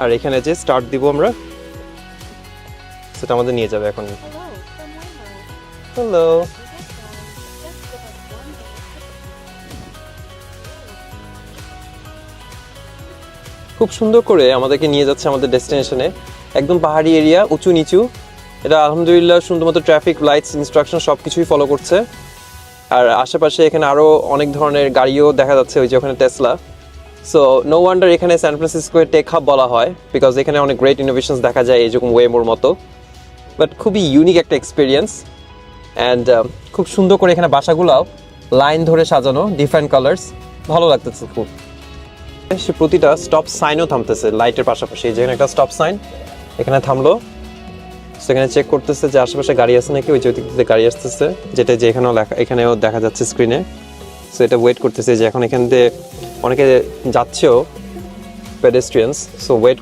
আর এখানে যে স্টার্ট দিব আমরা, সেটা আমাদের নিয়ে যাবে এখন। হ্যালো, খুব সুন্দর করে আমাদেরকে নিয়ে যাচ্ছে আমাদের ডেস্টিনেশনে। একদম পাহাড়ি এরিয়া, উঁচু নিচু। এটা আলহামদুলিল্লাহ সুন্দরমতো ট্রাফিক লাইটস, ইনস্ট্রাকশন সব কিছুই ফলো করছে। আর আশেপাশে এখানে আরও অনেক ধরনের গাড়িও দেখা যাচ্ছে, ওই যে ওখানে টেসলা। সো নো ওয়ান্ডার এখানে স্যান ফ্রান্সিসকোকে টেক হাব বলা হয়, বিকজ এখানে অনেক গ্রেট ইনোভেশনস দেখা যায় এইরকম ওয়েমোর মতো। বাট খুবই ইউনিক একটা এক্সপিরিয়েন্স। অ্যান্ড খুব সুন্দর করে এখানে বাসাগুলাও লাইন ধরে সাজানো, ডিফারেন্ট কালার্স, ভালো লাগতেছে খুব। সে প্রতিটা স্টপ সাইনও থামতেছে লাইটের পাশাপাশি। যেখানে একটা স্টপ সাইন, এখানে থামলো, সেখানে চেক করতেছে যে আশেপাশে গাড়ি আছে নাকি। ওই যে দিক থেকে গাড়ি আসতেছে, যেটা যে এখানেও দেখা যাচ্ছে স্ক্রিনে। সো এটা ওয়েট করতেছে যে এখন এখান থেকে অনেকে যাচ্ছেও পেডেস্ট্রিয়ানস, সো ওয়েট